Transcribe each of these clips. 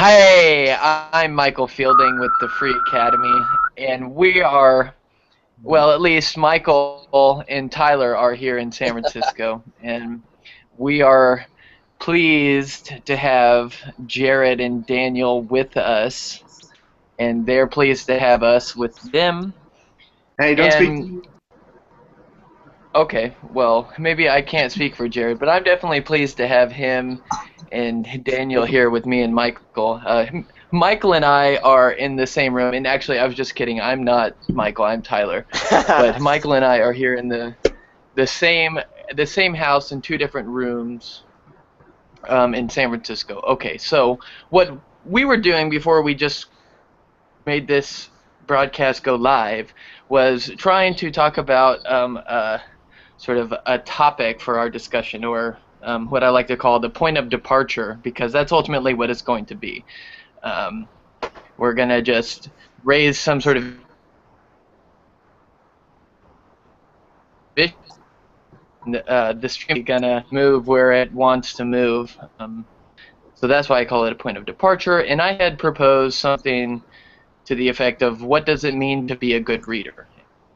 Hey, I'm Michael Fielding with the Free Academy, and we are, well, at least Michael and Tyler are here in San Francisco, and we are pleased to have Jared and Daniel with us, and they're pleased to have us with them. Hey, don't speak to And me. okay, well, maybe I can't speak for Jared, but I'm definitely pleased to have him and Daniel here with me and Michael. Michael and I are in the same room, and actually, I was just kidding. I'm not Michael. I'm Tyler. But Michael and I are here in the same the same house in two different rooms in San Francisco. Okay, so what we were doing before we just made this broadcast go live was trying to talk about sort of a topic for our discussion, or what I like to call the point of departure, because that's ultimately what it's going to be. Um, we're going to just raise some sort of vision. The stream is going to move where it wants to move. So that's why I call it a point of departure. And I had proposed something to the effect of, what does it mean to be a good reader?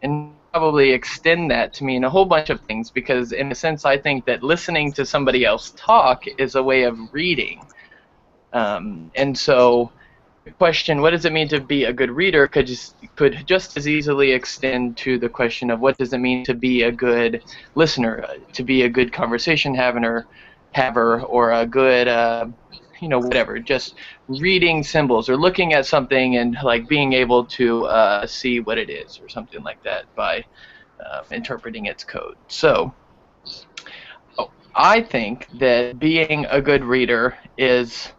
And probably extend that to mean a whole bunch of things, because in a sense I think that listening to somebody else talk is a way of reading. And so the question, what does it mean to be a good reader, could just as easily extend to the question of, what does it mean to be a good listener, to be a good conversation haver, or a good whatever, just reading symbols or looking at something and like being able to see what it is or something like that by interpreting its code. So I think that being a good reader is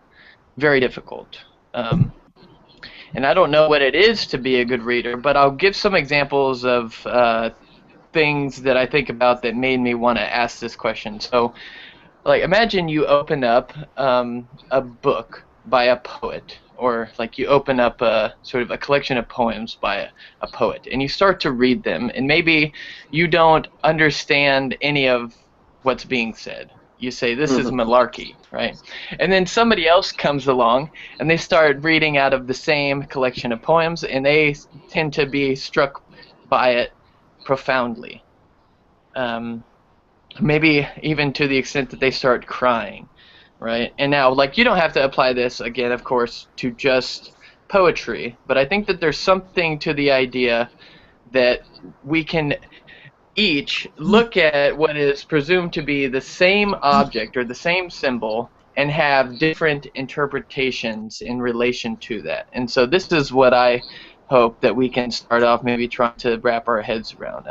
very difficult. And I don't know what it is to be a good reader, but I'll give some examples of things that I think about that made me want to ask this question. So, like, imagine you open up a book by a poet, or like you open up a sort of a collection of poems by a poet, and you start to read them, and maybe you don't understand any of what's being said. You say, this is malarkey, right? And then somebody else comes along, and they start reading out of the same collection of poems, and they tend to be struck by it profoundly. Maybe even to the extent that they start crying, right? And now, like, you don't have to apply this, again, of course, to just poetry, but I think that there's something to the idea that we can each look at what is presumed to be the same object or the same symbol and have different interpretations in relation to that. And so this is what I hope that we can start off maybe trying to wrap our heads around.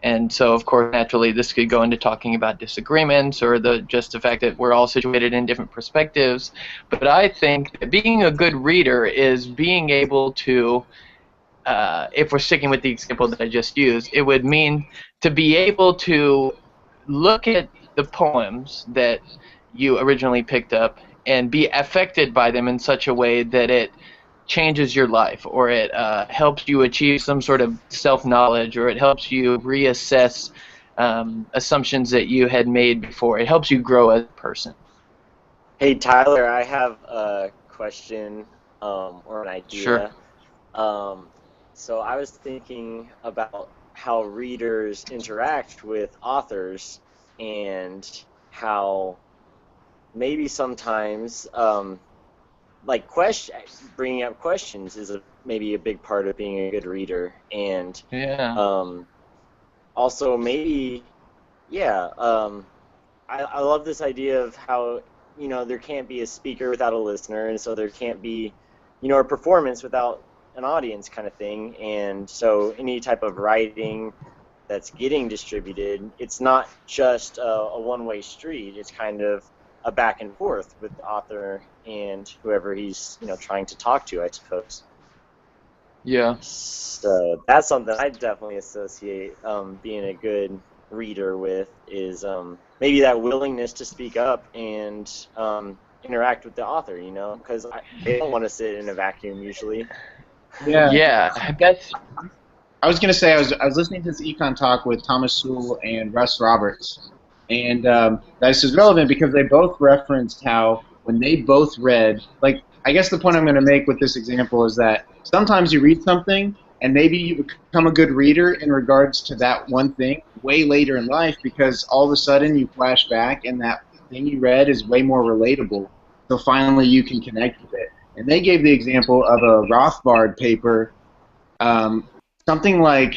And so, of course, naturally, this could go into talking about disagreements, or just the fact that we're all situated in different perspectives. But I think that being a good reader is being able to, if we're sticking with the example that I just used, it would mean to be able to look at the poems that you originally picked up and be affected by them in such a way that it changes your life, or it helps you achieve some sort of self-knowledge, or it helps you reassess assumptions that you had made before. It helps you grow as a person. Hey, Tyler, I have a question or an idea. Sure. So I was thinking about how readers interact with authors, and how maybe sometimes like bringing up questions is maybe a big part of being a good reader, and Yeah. also maybe, yeah, I love this idea of how, there can't be a speaker without a listener, and so there can't be, a performance without an audience, kind of thing. And so any type of writing that's getting distributed, it's not just a one-way street. It's kind of a back and forth with the author and whoever he's trying to talk to, I suppose. Yeah. So that's something I definitely associate being a good reader with, is maybe that willingness to speak up and interact with the author, because they don't want to sit in a vacuum usually. Yeah, Yeah. That's I was gonna say I was listening to this econ talk with Thomas Sewell and Russ Roberts, and this is relevant because they both referenced how when they both read, like, I guess the point I'm going to make with this example is that sometimes you read something and maybe you become a good reader in regards to that one thing way later in life because all of a sudden you flash back and that thing you read is way more relatable. So finally you can connect with it. And they gave the example of a Rothbard paper, um, something like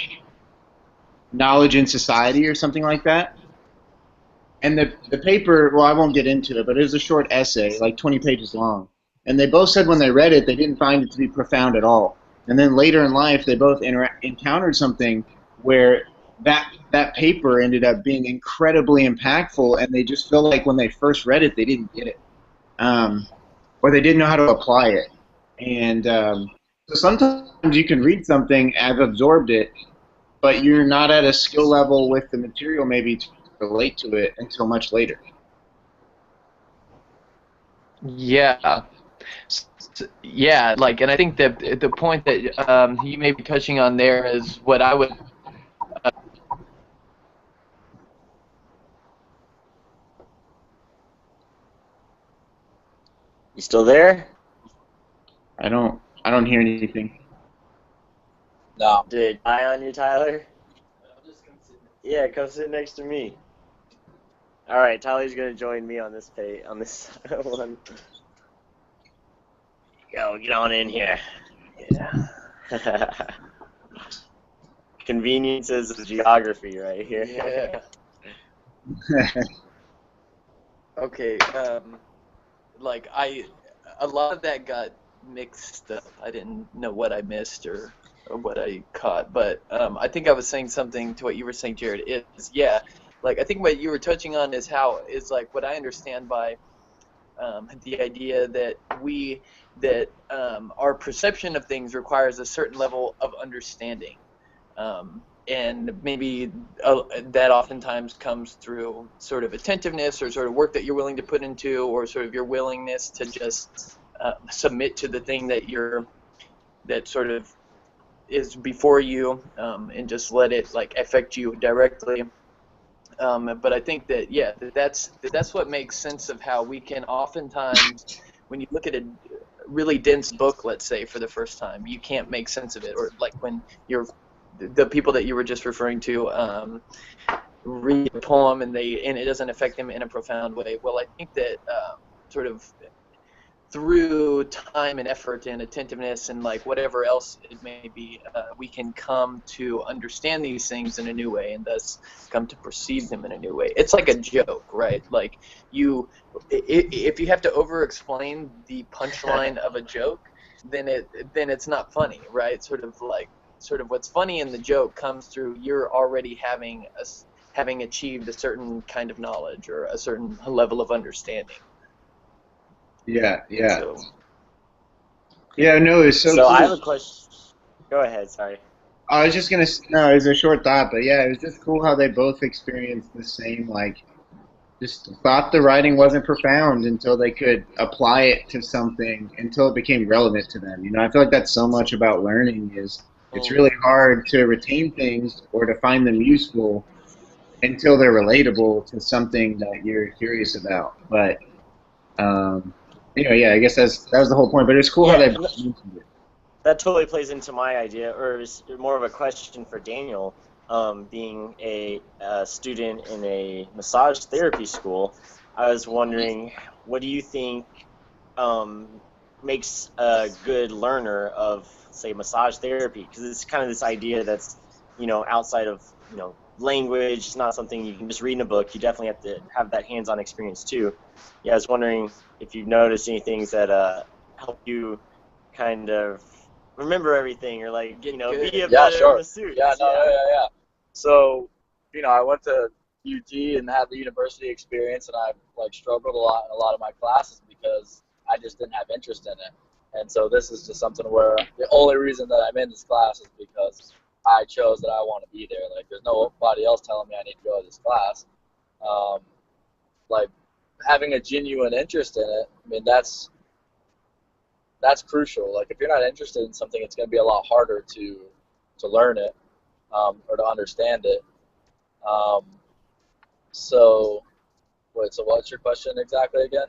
Knowledge in Society or something like that. And the paper, well, I won't get into it, but it was a short essay, like 20 pages long. And they both said when they read it, they didn't find it to be profound at all. And then later in life, they both encountered something where that paper ended up being incredibly impactful, and they just feel like when they first read it, they didn't get it, or they didn't know how to apply it. And so sometimes you can read something, have absorbed it, but you're not at a skill level with the material maybe to relate to it until much later. Yeah. Yeah, like, and I think that the point that you may be touching on there is what I would. You still there? I don't hear anything. No. Did I on you, Tyler? Yeah, come sit next to me. All right, Tyler's gonna join me on this one. Go, get on in here. Yeah. Conveniences of geography right here. Yeah. Okay. Like a lot of that got mixed up. I didn't know what I missed or what I caught, but I think I was saying something to what you were saying, Jared. Is yeah, like I think what you were touching on is like what I understand by the idea that our perception of things requires a certain level of understanding. And maybe that oftentimes comes through sort of attentiveness or sort of work that you're willing to put into, or sort of your willingness to just submit to the thing that sort of is before you, and just let it like affect you directly. But I think that that's what makes sense of how we can oftentimes, when you look at a really dense book, let's say for the first time, you can't make sense of it, or like when the people that you were just referring to read a poem and it doesn't affect them in a profound way. Well, I think that sort of through time and effort and attentiveness and like whatever else it may be, we can come to understand these things in a new way and thus come to perceive them in a new way. It's like a joke, right? Like if you have to over-explain the punchline of a joke, then it's not funny, right? Sort of what's funny in the joke comes through you're already having achieved a certain kind of knowledge or a certain level of understanding. Yeah. So, Yeah, no, it's so So cool. I have a question. Go ahead. Sorry. I was just gonna, no, it was a short thought, but yeah, it was just cool how they both experienced the same, like, just thought the writing wasn't profound until they could apply it to something, until it became relevant to them. You know, I feel like that's so much about learning is it's really hard to retain things or to find them useful until they're relatable to something that you're curious about. But anyway, yeah, I guess that was the whole point. But it's cool how Yeah, they and mentioned it. that totally plays into my idea, or is more of a question for Daniel. Being a student in a massage therapy school, I was wondering, what do you think makes a good learner of, say, massage therapy? Because it's kind of this idea that's, outside of, language. It's not something you can just read in a book. You definitely have to have that hands-on experience too. Yeah, I was wondering if you've noticed any things that help you kind of remember everything, or like, get be a good. Yeah, better sure. masseuse. Yeah, no, yeah. So, I went to UT and had the university experience, and I like struggled a lot in a lot of my classes because I just didn't have interest in it. And so this is just something where the only reason that I'm in this class is because I chose that I want to be there. Like, there's nobody else telling me I need to go to this class. Um, like, having a genuine interest in it, I mean, that's crucial. Like, if you're not interested in something, it's going to be a lot harder to learn it, or to understand it. Um, so, wait, so what's your question exactly again?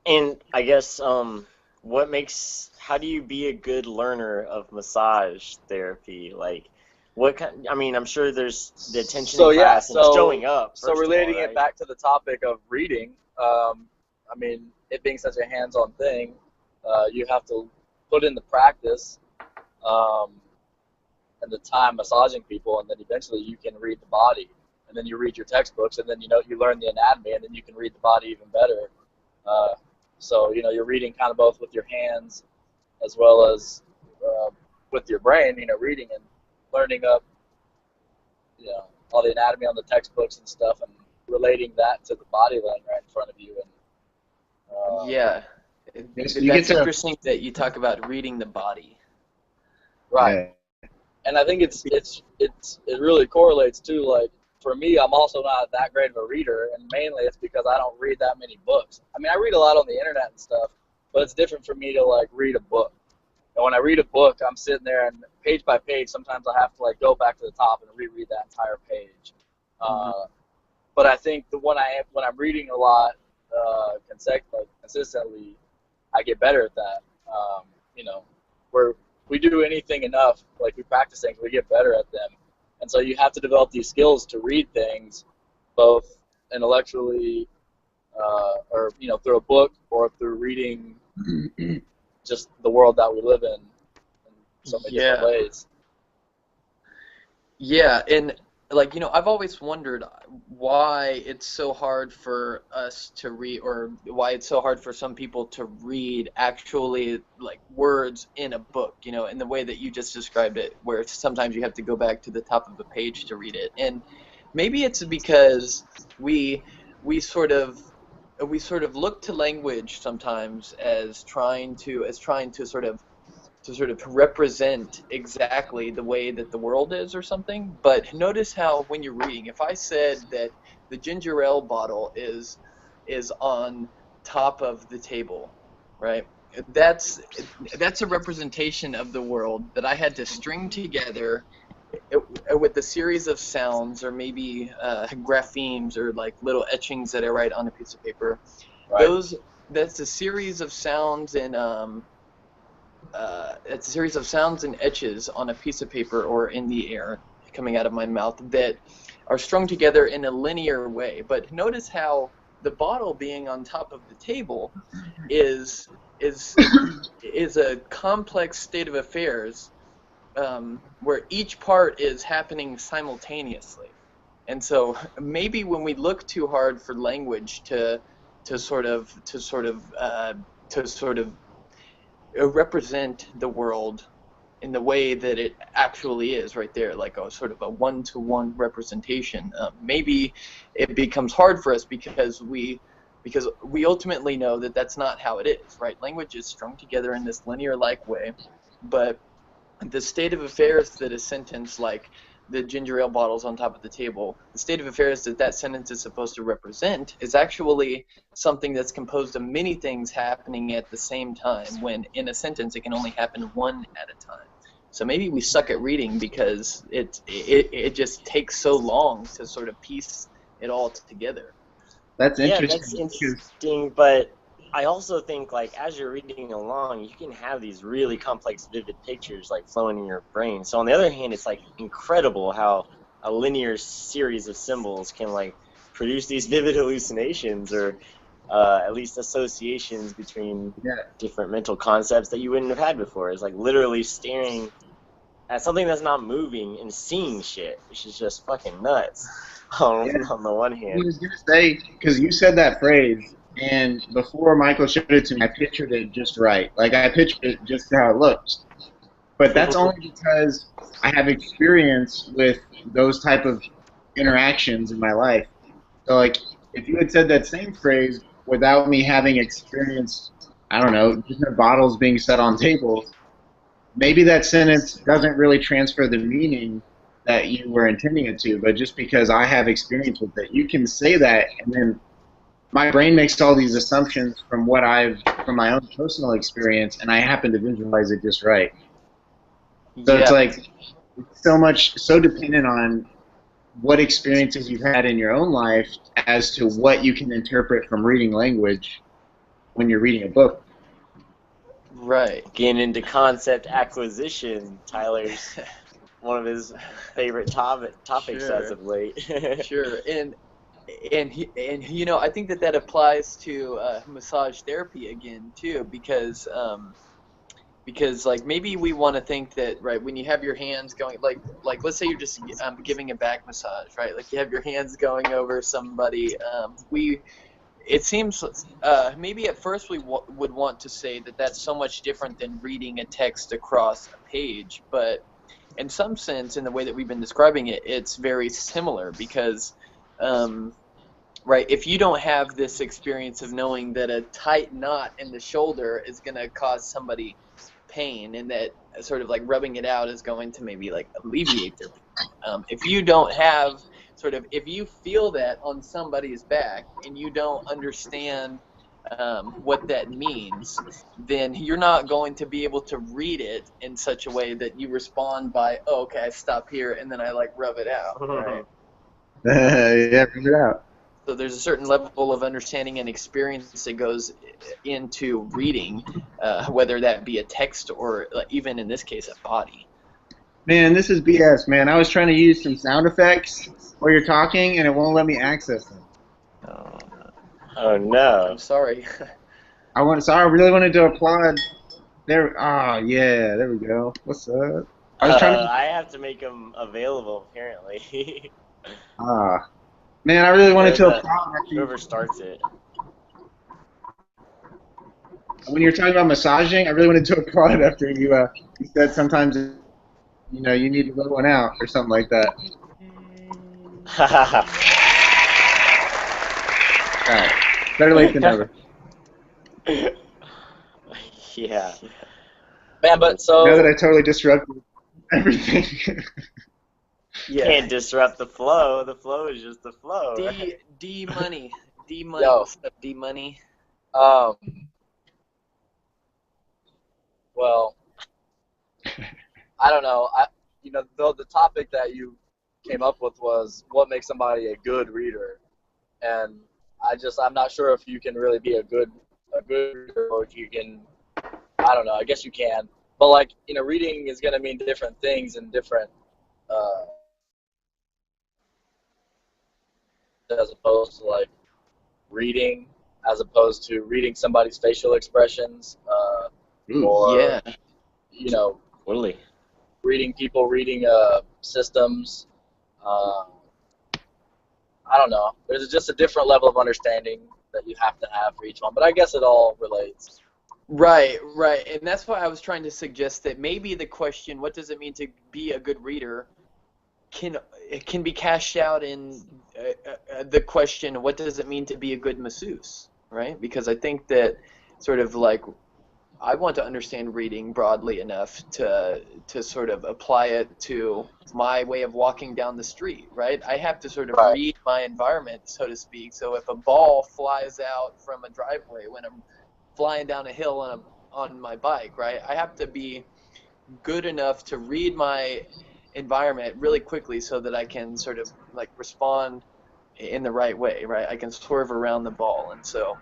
And I guess how do you be a good learner of massage therapy? Like, what kind? I mean, I'm sure there's the attention in So yeah, class and so showing up so first of all, relating it right? back to the topic of reading, I mean, it being such a hands-on thing, you have to put in the practice um, and the time massaging people, and then eventually you can read the body, and then you read your textbooks, and then you learn the anatomy, and then you can read the body even better. Uh, so you're reading kind of both with your hands as well as with your brain. Reading and learning up all the anatomy on the textbooks and stuff, and relating that to the body laying right in front of you. And Yeah, Yes, you get that's to. interesting that you talk about reading the body. right, Yeah. and I think it really correlates too. Like for me, I'm also not that great of a reader, and mainly it's because I don't read that many books. I mean, I read a lot on the internet and stuff, but it's different for me to like read a book. And when I read a book, I'm sitting there and page by page, sometimes I have to like go back to the top and reread that entire page. Hmm. Uh, but I think when I'm reading a lot consistently, I get better at that. You know, where we do anything enough, like we practice things, we get better at them. And so you have to develop these skills to read things, both intellectually, or through a book or through reading just the world that we live in so many different Yeah. ways. Yeah, and like, I've always wondered why it's so hard for us to read, or why it's so hard for some people to read actually like words in a book, in the way that you just described it, where sometimes you have to go back to the top of a page to read it. And maybe it's because we we sort of we sort of look to language sometimes as trying to sort of represent exactly the way that the world is or something. But notice how when you're reading, if I said that the ginger ale bottle is on top of the table, right? That's that's a representation of the world that I had to string together with a series of sounds, or maybe graphemes, or like little etchings that I write on a piece of paper. Right. Those That's a series of sounds and it's a series of sounds and etches on a piece of paper or in the air coming out of my mouth that are strung together in a linear way. But notice how the bottle being on top of the table is is is a complex state of affairs, where each part is happening simultaneously. And so maybe when we look too hard for language to sort of to sort of to sort of represent the world in the way that it actually is right there, like a sort of a one-to-one representation. Maybe it becomes hard for us because we ultimately know that that's not how it is, right? Language is strung together in this linear-like way, but the state of affairs that a sentence like the ginger ale bottles on top of the table, the state of affairs that that sentence is supposed to represent is actually something that's composed of many things happening at the same time, when in a sentence it can only happen one at a time. So maybe we suck at reading because it just takes so long to sort of piece it all together. That's Yeah, that's interesting because interesting, but I also think like as you're reading along, you can have these really complex, vivid pictures like flowing in your brain. So on the other hand, it's like incredible how a linear series of symbols can like produce these vivid hallucinations, or at least associations between yeah, different mental concepts that you wouldn't have had before. It's like literally staring at something that's not moving and seeing shit, which is just fucking nuts yeah. on the one I hand. was gonna say because you said that phrase, and before Michael showed it to me, I pictured it just right. Like I pictured it just how it looks. But that's only because I have experience with those type of interactions in my life. So like if you had said that same phrase without me having experienced, I don't know, different bottles being set on tables, maybe that sentence doesn't really transfer the meaning that you were intending it to, but just because I have experience with it, you can say that, and then my brain makes all these assumptions from my own personal experience, and I happen to visualize it just right. So it's Yeah. like so dependent on what experiences you've had in your own life as to what you can interpret from reading language. when you're reading a book. Right. Getting into concept acquisition, Tyler's one of his favorite topics Sure. as of late. Sure. And you know, I think that applies to massage therapy again too, because like maybe we want to think that, right, when you have your hands going, like let's say you're just giving a back massage, right, like you have your hands going over somebody, we it seems maybe at first we would want to say that that's so much different than reading a text across a page, but in some sense, in the way that we've been describing it, it's very similar because right, if you don't have this experience of knowing that a tight knot in the shoulder is going to cause somebody pain, and that sort of like rubbing it out is going to maybe like alleviate their pain. If you don't have if you feel that on somebody's back and you don't understand what that means, then you're not going to be able to read it in such a way that you respond by, oh, okay, I stop here and then I like rub it out, right? Yeah, figure it out. So there's a certain level of understanding and experience that goes into reading, whether that be a text or even in this case a body. Man, this is BS, man. I was trying to use some sound effects while you're talking, and it won't let me access them. Oh no! I'm sorry. I really wanted to applaud. There. Ah, yeah. There we go. What's up? I was trying to. I have to make them available apparently. Man, I really wanted to applaud. Whoever starts it. When you're talking about massaging, I really wanted to applaud after you said sometimes, you know, you need to let one out or something like that. All right. Better late than never. Yeah. Man, but so Now that I totally disrupted everything. Yeah. Can't disrupt the flow. The flow is just the flow. D money. Yo. What's up, D money? Well, I don't know. The topic that you came up with was what makes somebody a good reader, and I'm not sure if you can really be a good reader, or if you can. I don't know. I guess you can, but like, reading is going to mean different things in different. As opposed to like reading, as opposed to reading somebody's facial expressions, or Yeah. Totally. reading systems. I don't know. There's just a different level of understanding that you have to have for each one, but I guess it all relates. Right. And that's why I was trying to suggest that maybe the question, what does it mean to be a good reader, can be cashed out in the question, what does it mean to be a good masseuse, right? Because I think that sort of like I want to understand reading broadly enough to sort of apply it to my way of walking down the street, right? I have to sort of Right. read my environment, so to speak. So if a ball flies out from a driveway when I'm flying down a hill on my bike, right, I have to be good enough to read my environment really quickly so that I can sort of like respond in the right way, right? I can swerve around the ball, and so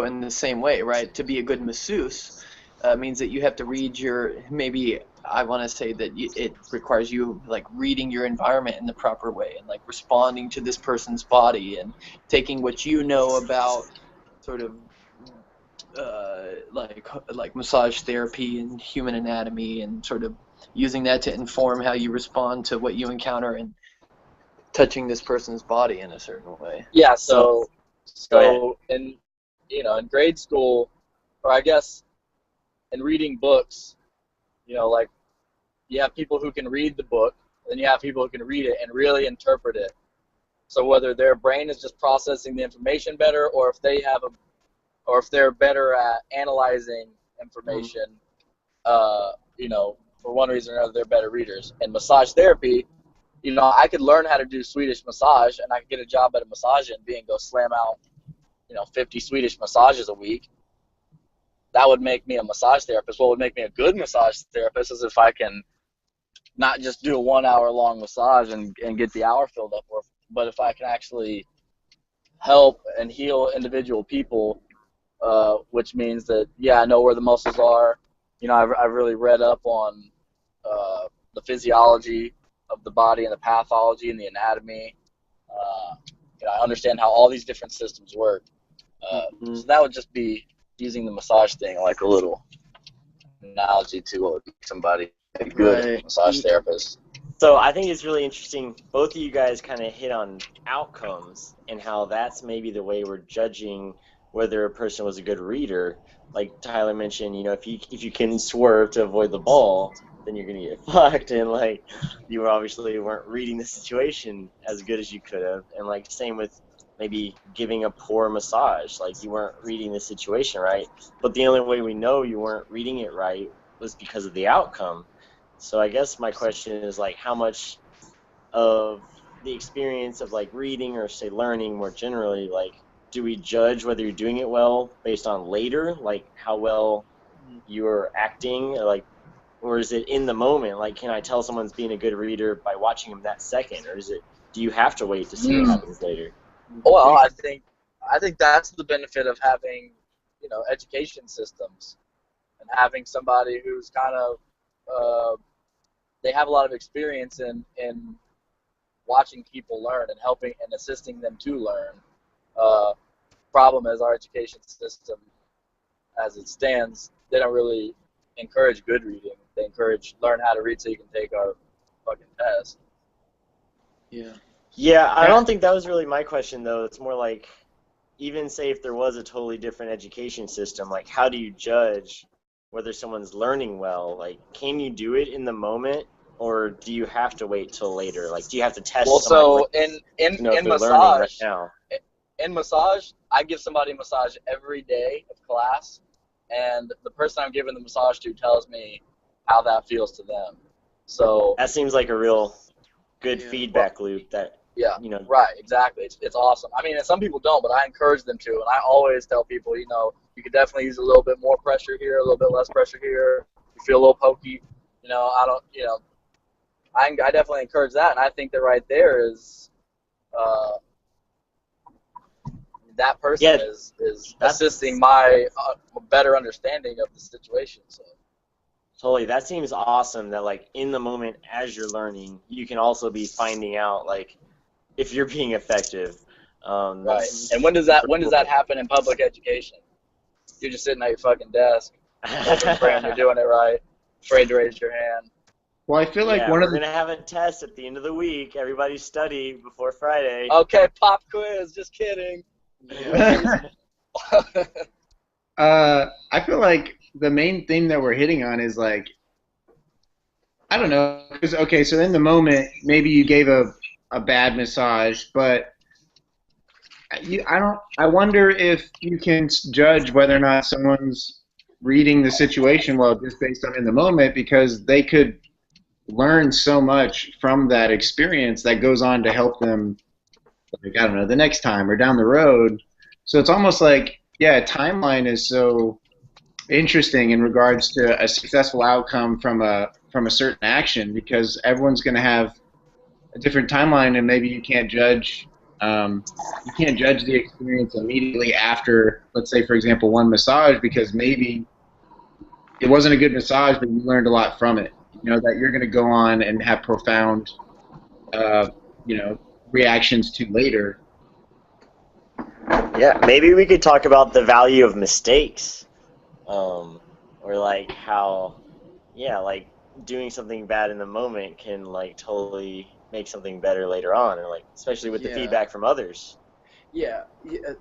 in the same way, right, to be a good masseuse means that you have to read maybe I want to say that it requires you like reading your environment in the proper way and like responding to this person's body and taking what you know about sort of like massage therapy and human anatomy and sort of using that to inform how you respond to what you encounter and touching this person's body in a certain way. Yeah. Go So in grade school, or I guess in reading books, like you have people who can read the book, then you have people who can read it and really interpret it. So whether their brain is just processing the information better, or if they're better at analyzing information, for one reason or another, they're better readers. And massage therapy, I could learn how to do Swedish massage, and I could get a job at a massage and go slam out, 50 Swedish massages a week. That would make me a massage therapist. What would make me a good massage therapist is if I can not just do a 1 hour long massage and get the hour filled up, but if I can actually help and heal individual people, which means that, yeah, I know where the muscles are. You know, I've really read up on the physiology of the body and the pathology and the anatomy. You know, I understand how all these different systems work. So that would just be using the massage thing like a little analogy to what would be somebody a good massage therapist. So I think it's really interesting. Both of you guys kind of hit on outcomes and how that's maybe the way we're judging whether a person was a good reader. Like Tyler mentioned, you know, if you can swerve to avoid the ball, then you're gonna get fucked. And like, you obviously weren't reading the situation as good as you could have. And like, same with maybe giving a poor massage. Like, you weren't reading the situation right. But the only way we know you weren't reading it right was because of the outcome. So I guess my question is, like, how much of the experience of like reading or say learning more generally, like, do we judge whether you're doing it well based on later, like how well you're acting, or is it in the moment? Like, can I tell someone's being a good reader by watching them that second, or do you have to wait to see what happens later? Well, I think that's the benefit of having, you know, education systems and having somebody who's kind of they have a lot of experience in watching people learn and helping and assisting them to learn. Problem is, our education system, as it stands, they don't really encourage good reading. They encourage learn how to read so you can take our fucking test. Yeah, I don't think that was really my question, though. It's more like, even say if there was a totally different education system, like, how do you judge whether someone's learning well? Like, can you do it in the moment, or do you have to wait till later? Like, do you have to test so in massage, right now? In massage, I give somebody a massage every day of class, and the person I'm giving the massage to tells me how that feels to them. So that seems like a real good feedback loop. That you know, right, exactly. It's awesome. I mean, and some people don't, but I encourage them to, and I always tell people, you know, you could definitely use a little bit more pressure here, a little bit less pressure here. You feel a little pokey, you know. I definitely encourage that, and I think that right there is. That person is assisting my better understanding of the situation. So totally, that seems awesome. That like in the moment as you're learning, you can also be finding out like if you're being effective. Right. And when does that happen in public education? You're just sitting at your fucking desk, praying you're doing it right, afraid to raise your hand. Well, I feel like we're gonna have a test at the end of the week. Everybody study before Friday. Okay, pop quiz. Just kidding. I feel like the main thing that we're hitting on is like, I don't know, because okay, so in the moment maybe you gave a bad massage, but I wonder if you can judge whether or not someone's reading the situation well just based on in the moment, because they could learn so much from that experience that goes on to help them, like, I don't know, the next time or down the road. So it's almost like, yeah, timeline is so interesting in regards to a successful outcome from a certain action, because everyone's going to have a different timeline, and maybe you can't judge the experience immediately after, let's say, for example, one massage, because maybe it wasn't a good massage, but you learned a lot from it. You know, that you're going to go on and have profound, reactions to later. Yeah, maybe we could talk about the value of mistakes, or like how, like doing something bad in the moment can like totally make something better later on, or like especially with the feedback from others. Yeah.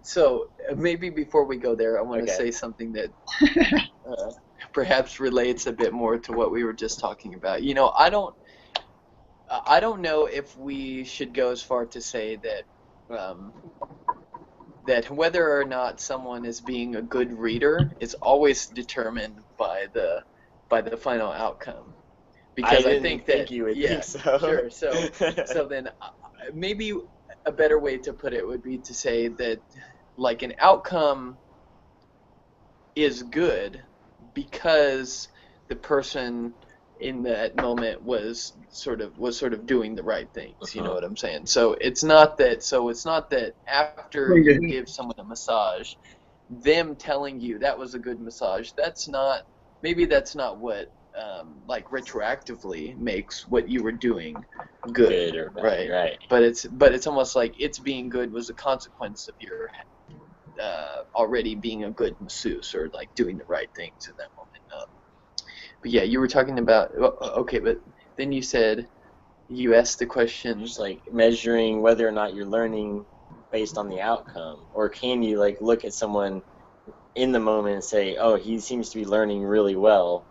So maybe before we go there, I want to say something that perhaps relates a bit more to what we were just talking about. You know, I don't know if we should go as far to say that that whether or not someone is being a good reader is always determined by the final outcome. Because I think that you would think so. Sure. So then maybe a better way to put it would be to say that like an outcome is good because the person in that moment was sort of doing the right things. You know what I'm saying? So it's not that after you give someone a massage, them telling you that was a good massage. That's not what like retroactively makes what you were doing good, or bad, right? right. But it's almost like it's being good was a consequence of your already being a good masseuse or like doing the right things in that moment. But yeah, you were talking about okay, but then you said you asked the question. Just like measuring whether or not you're learning based on the outcome, or can you like look at someone in the moment and say, oh, he seems to be learning really well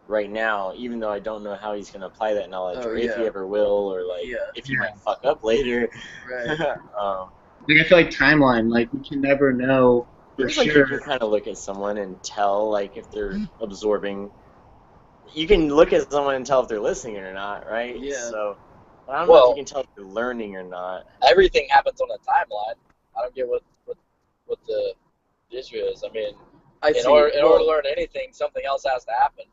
right now, even though I don't know how he's going to apply that knowledge, or if he ever will, or like if he might fuck up later. Right. Like I feel like timeline, like we can never know for Like sure. you can kind of look at someone and tell like if they're absorbing. You can look at someone and tell if they're listening or not, right? Yeah. So I don't know if you can tell if they're learning or not. Everything happens on a timeline. I don't get what the issue is. I mean, in order to learn anything, something else has to happen.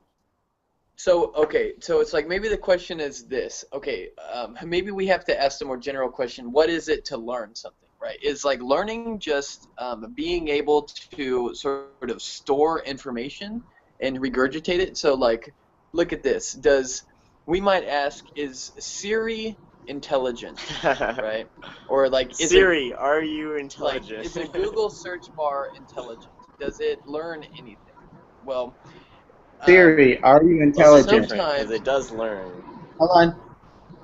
So it's like maybe the question is this. Okay, maybe we have to ask the more general question. What is it to learn something, right? Is like learning just being able to sort of store information and regurgitate it? So like, look at this. We might ask, is Siri intelligent, right? Or like, Siri, are you intelligent? Like, is a Google search bar intelligent? Does it learn anything? Well, Siri, are you intelligent? Because it does learn. Hold on.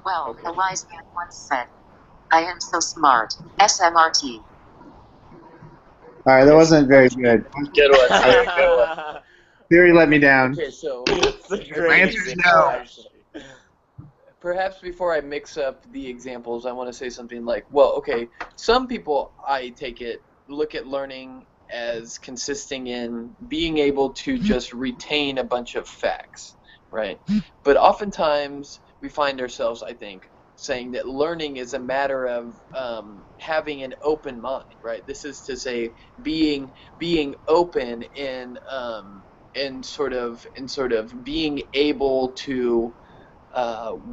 Well, a wise man once said, I am so smart. SMRT. Alright, that wasn't very good. Good one. Good one. Siri let me down. Okay, so My answer is no. Perhaps before I mix up the examples, I want to say something like, well, okay, some people, I take it, look at learning as consisting in being able to just retain a bunch of facts, right? But oftentimes we find ourselves, I think, saying that learning is a matter of having an open mind, right? This is to say being open and sort of being able to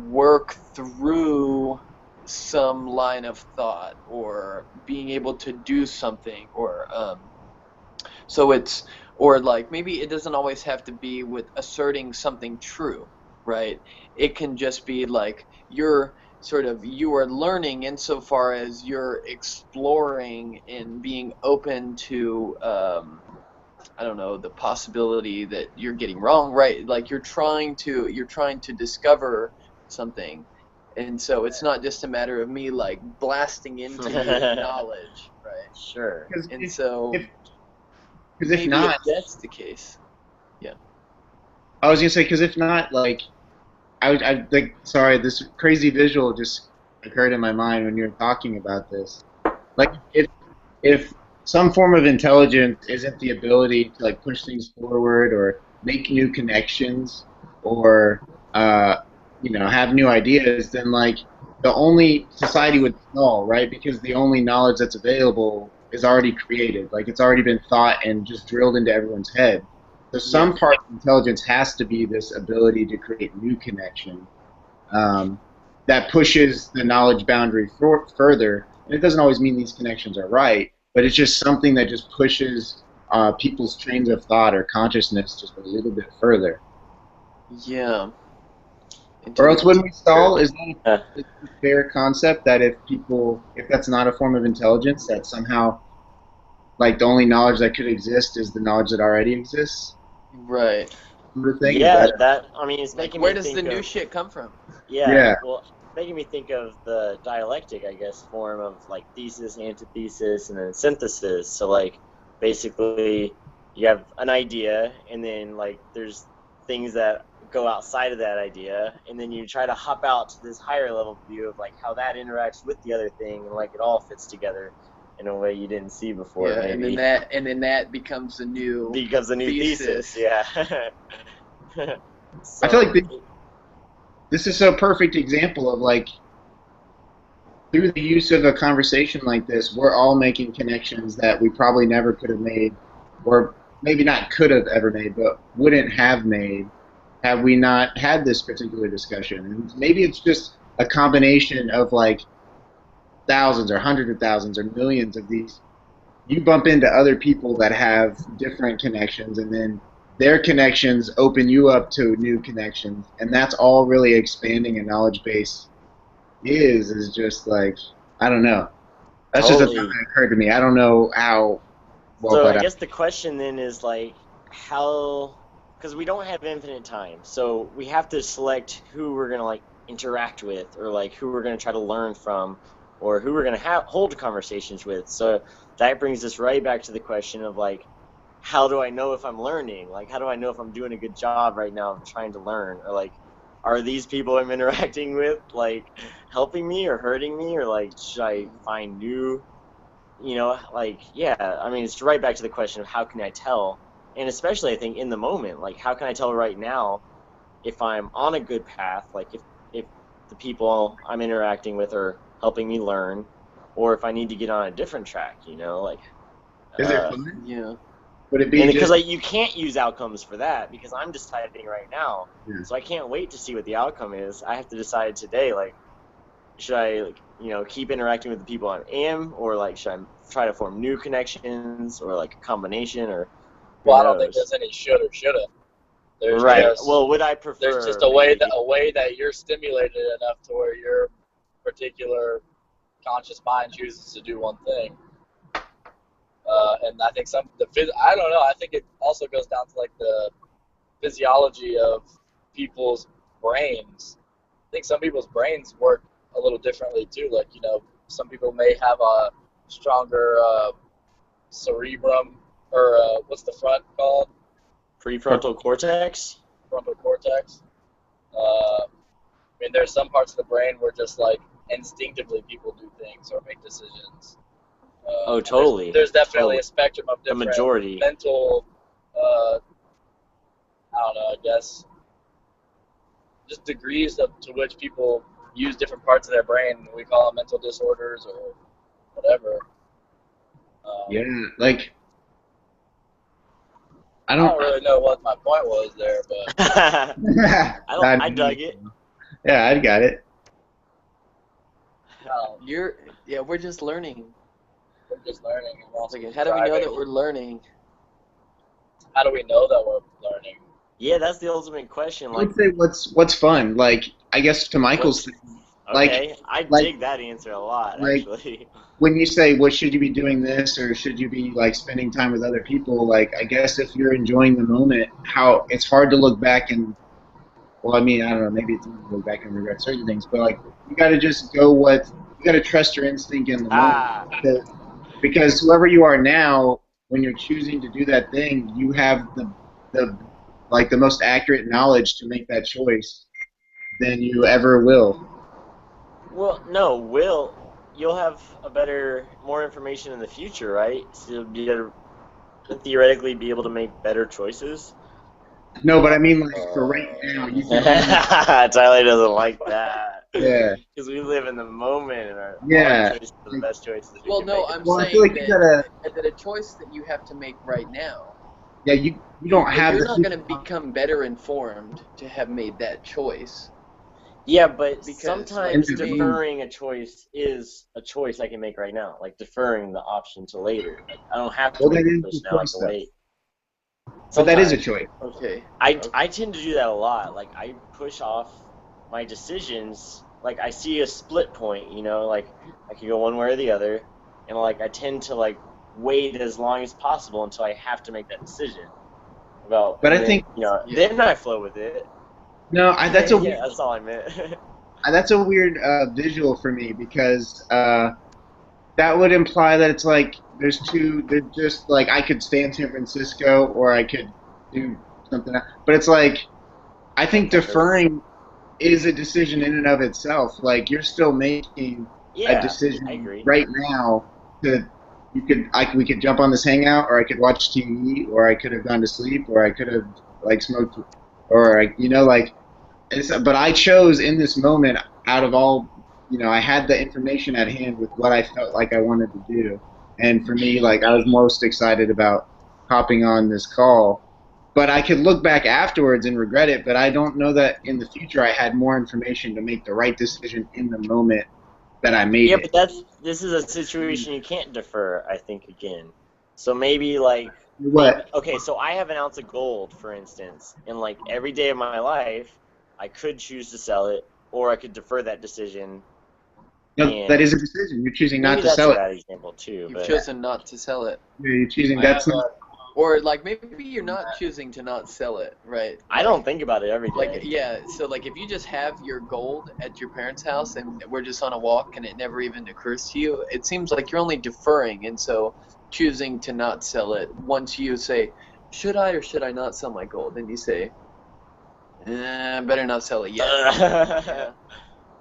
work through some line of thought, or being able to do something, or or like maybe it doesn't always have to be with asserting something true, right? It can just be like you are learning insofar as you're exploring and being open to I don't know, the possibility that you're getting wrong, right? Like you're trying to discover something, and so it's not just a matter of me like blasting into knowledge, right? Sure. And if maybe not, if that's the case, yeah. I was gonna say because if not, like I like sorry, this crazy visual just occurred in my mind when you were talking about this. Like if some form of intelligence isn't the ability to like push things forward or make new connections or have new ideas, then like the only society would stall, right? Because the only knowledge that's available is already created, like it's already been thought and just drilled into everyone's head. So some part of intelligence has to be this ability to create new connection that pushes the knowledge boundary further. And it doesn't always mean these connections are right, but it's just something that just pushes people's trains of thought or consciousness just a little bit further. Yeah. Or else wouldn't we stall? Is that a fair concept that if that's not a form of intelligence, that somehow like the only knowledge that could exist is the knowledge that already exists? Right. Yeah, I mean, it's making where me does think the new of, shit come from? Yeah. Well, making me think of the dialectic, I guess, form of like thesis, antithesis, and then synthesis. So like basically you have an idea, and then like there's things that go outside of that idea, and then you try to hop out to this higher level view of like how that interacts with the other thing, and like it all fits together in a way you didn't see before. Yeah, maybe. and then that becomes the new thesis. Yeah. I feel like this is a perfect example of like through the use of a conversation like this, we're all making connections that we probably never could have made, or maybe not could have ever made, but wouldn't have made have we not had this particular discussion? And maybe it's just a combination of like thousands or hundreds of thousands or millions of these. You bump into other people that have different connections, and then their connections open you up to new connections, and that's all really expanding a knowledge base is just like, I don't know. That's just a thought Totally. that occurred to me. I don't know how well So thought I out. guess the question then is like how, because we don't have infinite time, so we have to select who we're gonna like interact with, or like who we're gonna try to learn from, or who we're gonna hold conversations with. So that brings us right back to the question of like, how do I know if I'm learning? Like, how do I know if I'm doing a good job right now of trying to learn, or like, are these people I'm interacting with like helping me or hurting me, or like should I find new, like, yeah, I mean, it's right back to the question of how can I tell? And especially, I think, in the moment, like, how can I tell right now if I'm on a good path, like, if the people I'm interacting with are helping me learn, or if I need to get on a different track, like, Is it uh, fun? Yeah. Would it be and because, just like, you can't use outcomes for that because I'm deciding right now. Yeah. So I can't wait to see what the outcome is. I have to decide today, like, should I, like, keep interacting with the people I am, or like should I try to form new connections, or like a combination, or who Well, I don't think knows? there's any should or shouldn't. There's Right. just Well, would I there's prefer just a way maybe? that you're stimulated enough to where your particular conscious mind chooses to do one thing. And I think I don't know. I think it also goes down to like the physiology of people's brains. I think some people's brains work a little differently too. Like, some people may have a stronger cerebrum, or what's the front called? Prefrontal cortex? Frontal cortex. I mean, there's some parts of the brain where just like instinctively people do things or make decisions. Oh, And totally. there's definitely Totally. a spectrum of The different majority. mental, I don't know, I guess, just degrees to which people use different parts of their brain. We call them mental disorders or whatever. yeah, like I I don't don't really know what my point was there, but I dug it. Yeah, I got it. We're just learning. we're just learning. And also Like, how do we know striving. that we're learning? How do we know that we're learning? Yeah, that's the ultimate question. I Like, would say what's fun. Like I guess to Michael's what's thing, like okay? I like dig that answer a lot, like actually. when you say what should you be doing this or should you be like spending time with other people, like I guess if you're enjoying the moment, how it's hard to look back and well, I mean, I don't know, maybe it's easy to look back and regret certain things, but like you gotta just go you gotta trust your instinct in the moment. Ah, Because whoever you are now, when you're choosing to do that thing, you have the like the most accurate knowledge to make that choice than you ever will. well, no, you'll have more information in the future, right? So you'll be able to theoretically be able to make better choices. No, but I mean like for right now, you can Tyler doesn't like that. yeah, Because we live in the moment, and all yeah. our choices are the best choices we Well, can no, make. I'm Well, I feel saying like you gotta that a choice that you have to make right now, yeah, you don't have you're the not going to become better informed to have made that choice. Yeah, but Because, sometimes like, deferring a choice is a choice I can make right now. Like deferring the option to later. Like, I don't have to well, make that the is choice a now. I choice can though. wait. But that is a Sometimes. choice. Okay. I tend to do that a lot. Like I push off my decisions. Like I see a split point, like I could go one way or the other, and like I tend to like wait as long as possible until I have to make that decision. Well, But I then, think then I flow with it. no, that's a Yeah, that's all I meant. that's a weird visual for me because that would imply that it's like there's just like I could stay in San Francisco or I could do something else. But it's like I think deferring is a decision in and of itself. Like you're still making a Yeah, I decision agree. right now to we could jump on this hangout or I could watch TV or I could have gone to sleep or I could have like smoked or like but I chose in this moment out of all, I had the information at hand with what I felt like I wanted to do. And for me, like I was most excited about hopping on this call. but I could look back afterwards and regret it. But I don't know that in the future I had more information to make the right decision in the moment that I made Yeah, it. but this is a situation you can't defer, I think, again. So maybe like What? okay, so I have an ounce of gold, for instance, and like every day of my life, I could choose to sell it, or I could defer that decision. No, that And is a decision. You're choosing maybe not to that's sell a it. bad example too, You've but chosen not to sell it. You're choosing. I That's have not. Or like maybe you're not choosing to not sell it, right? I don't think about it every day. Like yeah, so like if you just have your gold at your parents' house and we're just on a walk and it never even occurs to you, it seems like you're only deferring, and so choosing to not sell it. Once you say, should I or should I not sell my gold? And you say, better not sell it yet. Yeah.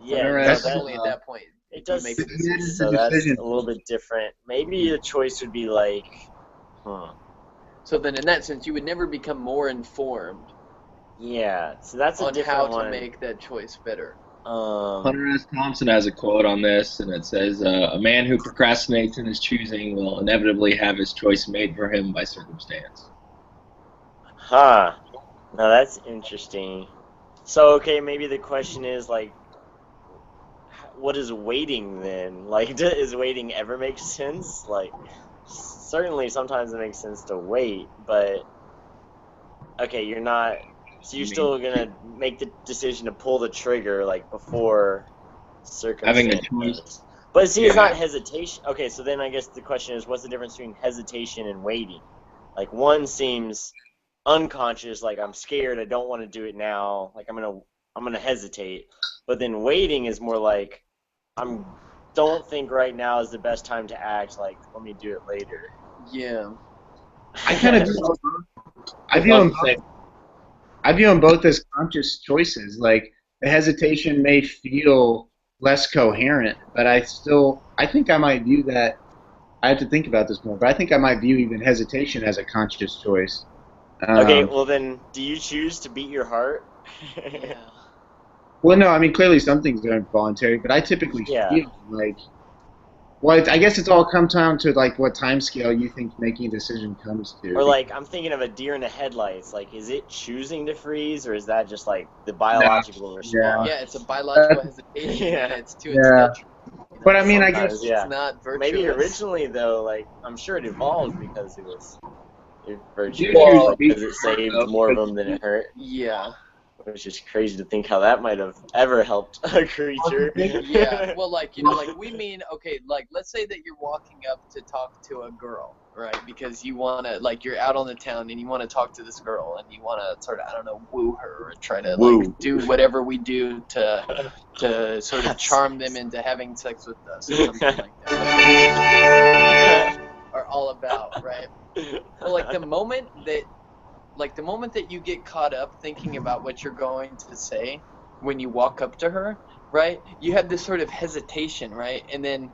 Yeah, And no, That's- rationally at that point, it you does. make a It decision. is So a that's decision. a little bit different. Maybe the choice would be like, So then, in that sense, you would never become more informed yeah. So that's a on different how one. to make that choice better. Hunter S. Thompson has a quote on this, and it says, "A man who procrastinates in his choosing will inevitably have his choice made for him by circumstance." Huh. Now that's interesting. So okay, maybe the question is like, what is waiting then? Like, is waiting ever make sense? Like, certainly sometimes it makes sense to wait, but okay, you're not. So you're still gonna make the decision to pull the trigger like before Having a circumstances. choice. But see, it's Yeah. not hesitation. Okay, so then I guess the question is, what's the difference between hesitation and waiting? Like one seems unconscious, like I'm scared, I don't want to do it now, like I'm gonna hesitate. But then waiting is more like don't think right now is the best time to act. Like let me do it later. Yeah. I kind of. I view them. I view them both as conscious choices. Like the hesitation may feel less coherent, but I think I might view that. I have to think about this more, but I think I might view even hesitation as a conscious choice. Okay, well then, do you choose to beat your heart? Yeah. Well, no, I mean clearly some things are involuntary, but I typically Yeah. feel like. Well, I guess it's all come down to like what time scale you think making a decision comes to. Or like I'm thinking of a deer in the headlights. Like, is it choosing to freeze, or is that just like the biological response? Yeah, it's a biological hesitation, Yeah. and it's to its Yeah. detriment. But I mean, I Sometimes, guess yeah. It's not virtuous. Maybe originally though, like I'm sure it evolved because it was virtuous, Well, like, because it saved more of them than it hurt. Yeah. Which is crazy to think how that might have ever helped a creature. Yeah. Well, like, you know, like we mean, okay, like let's say that you're walking up to talk to a girl, right? Because you want to, like, you're out on the town and you want to talk to this girl and you want to sort of, I don't know, woo her or try to like do whatever we do to sort of charm them into having sex with us or something like that. Are all about, right? Well, like the moment that you get caught up thinking about what you're going to say when you walk up to her, right? You have this sort of hesitation, right? And then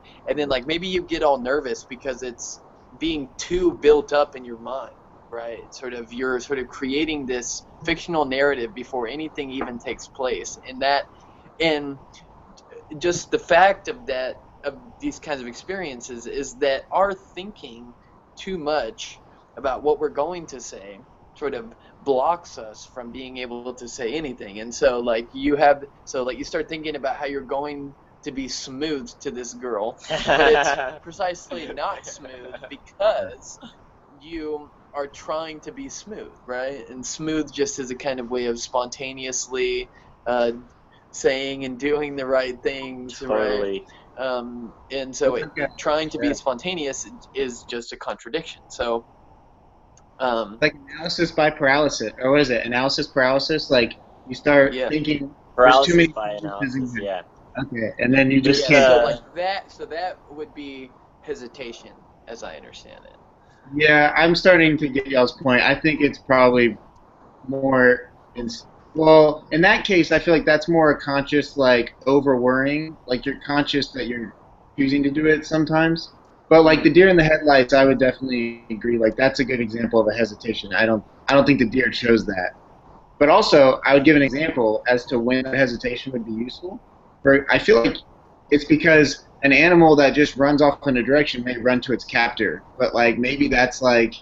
like maybe you get all nervous because it's being too built up in your mind, right? You're sort of creating this fictional narrative before anything even takes place. And just the fact of these kinds of experiences is that our thinking too much about what we're going to say sort of blocks us from being able to say anything. And so like you start thinking about how you're going to be smooth to this girl, but it's precisely not smooth because you are trying to be smooth, right? And smooth just is a kind of way of spontaneously saying and doing the right things, Totally. right? And so trying to be spontaneous is just a contradiction. So like analysis by paralysis, or what is it? Analysis paralysis. Like you start thinking Paralysis there's too many by analysis, yeah. Okay, and then you just yeah, can't. so like that. So that would be hesitation, as I understand it. Yeah, I'm starting to get y'all's point. I think it's probably more. Well, in that case, I feel like that's more a conscious, like over worrying. Like you're conscious that you're choosing to do it sometimes. But like the deer in the headlights, I would definitely agree. Like that's a good example of a hesitation. I don't think the deer chose that. But also, I would give an example as to when that hesitation would be useful. I feel like it's because an animal that just runs off in a direction may run to its captor, but like maybe that's like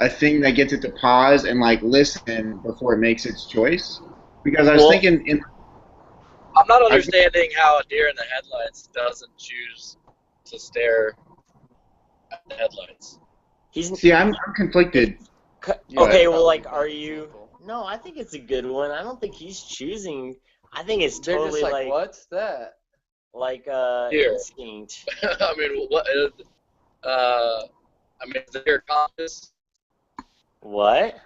a thing that gets it to pause and like listen before it makes its choice. Because I was Well, thinking, I'm not I, understanding how a deer in the headlights doesn't choose to stare at the headlights. see, I'm conflicted. Okay, Yeah, well, like, probably are not you? people. No, I think it's a good one. I don't think he's choosing. I think it's They're totally just like, what's that? Deer. instinct. I mean, what? I mean, is the deer conscious? What?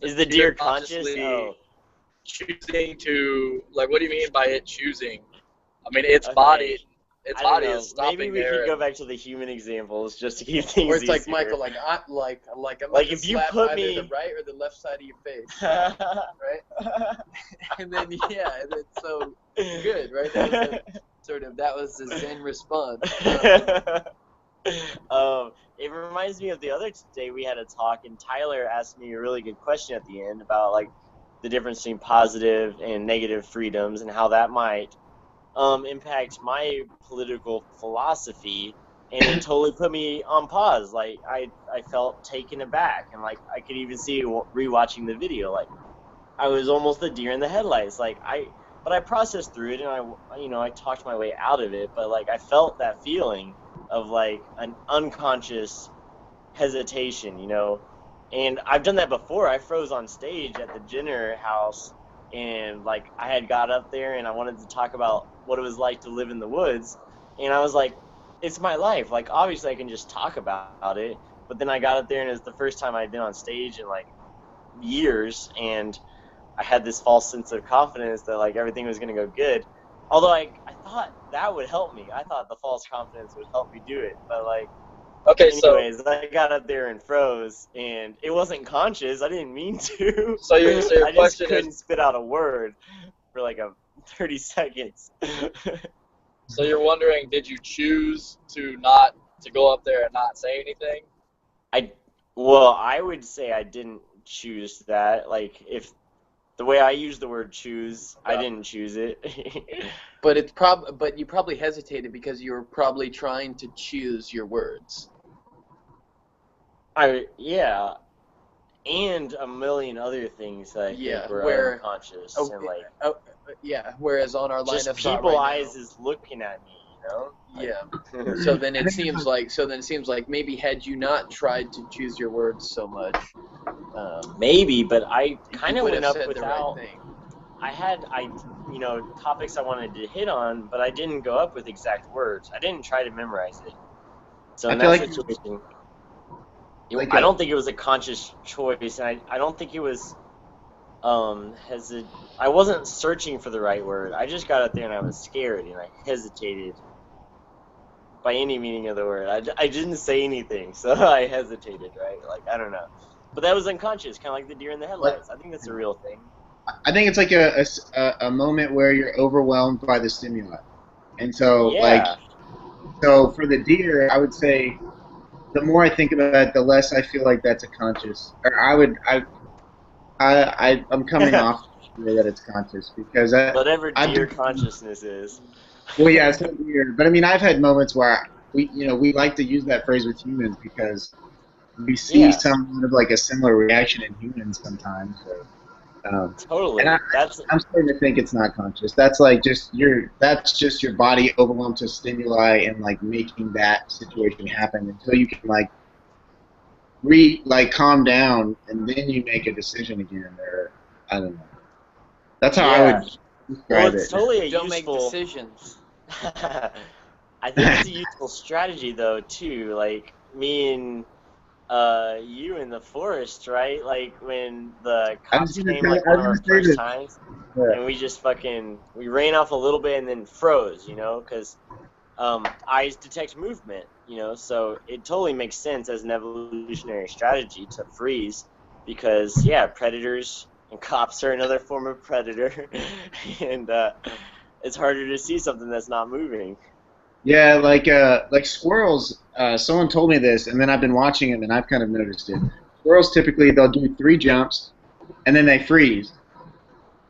Is the deer Deer conscious? consciously Oh, choosing to like. What do you mean by it choosing? I mean, its okay. its I don't body know. is Maybe stopping we there. could go And, back to the human examples just to keep Or things it's like easier. Michael, like I'm Like, about to if you slap put either me, the right or the left side of your face, right? And then yeah, and it's so good, right? That was the Zen response. It reminds me of the other day we had a talk, and Tyler asked me a really good question at the end about like the difference between positive and negative freedoms and how that might impact my political philosophy. And it totally put me on pause. Like I felt taken aback, and like I could even see rewatching the video. Like I was almost a deer in the headlights. But I processed through it, and I talked my way out of it. But like I felt that feeling of like an unconscious hesitation. And I've done that before. I froze on stage at the Jenner house, and like I had got up there and I wanted to talk about what it was like to live in the woods, and I was like, it's my life. Like obviously I can just talk about it, but then I got up there and it was the first time I'd been on stage in like years, and I had this false sense of confidence that like everything was gonna go good. Although I thought that would help me. I thought the false confidence would help me do it. But like okay, anyways, I got up there and froze, and it wasn't conscious. I didn't mean to. so your I just question couldn't is, spit out a word for like 30 seconds. so you're wondering, did you choose to go up there and not say anything? I would say I didn't choose that. Like if the way I use the word choose, I didn't choose it. But but you probably hesitated because you were probably trying to choose your words. Yeah, and a million other things that I Yeah, think were where unconscious, oh, and like yeah. Whereas on our line just of thought people right eyes now, is looking at me, yeah. Like, So then it seems like maybe had you not tried to choose your words so much, maybe, but I you kind of would went have up said the right without. thing. I had topics I wanted to hit on, but I didn't go up with exact words. I didn't try to memorize it. So I in feel that like situation, like I a don't think it was a conscious choice, and I don't think it was I wasn't searching for the right word. I just got up there and I was scared and I hesitated by any meaning of the word. I didn't say anything, so I hesitated, right? Like I don't know, but that was unconscious, kind of like the deer in the like headlights. I think that's a real thing. I think it's like a moment where you're overwhelmed by the stimuli, and so like Yeah. so for the deer, I would say the more I think about it, the less I feel like that's a conscious. Or I'm coming off sure that it's conscious because Whatever I've deer been consciousness is. well, yeah, it's so weird. But I mean, I've had moments where we like to use that phrase with humans because we see Yeah, some of like a similar reaction in humans sometimes. And totally. I'm starting to think it's not conscious. That's just your body overwhelmed to stimuli and like making that situation happen until you can like calm down and then you make a decision again. Or I don't know. That's how I Yeah. would Well, describe it's it. totally a Don't make useful. decisions. I think it's a useful strategy though too. Like me and you in the forest, right? Like when the I was cops gonna came, say, like I one was of our gonna say first this. times, Yeah. and we just we ran off a little bit and then froze, because eyes detect movement, so it totally makes sense as an evolutionary strategy to freeze because, yeah, predators and cops are another form of predator, and it's harder to see something that's not moving. Yeah, like squirrels. Someone told me this, and then I've been watching them, and I've kind of noticed it. Squirrels typically they'll do 3 jumps, and then they freeze,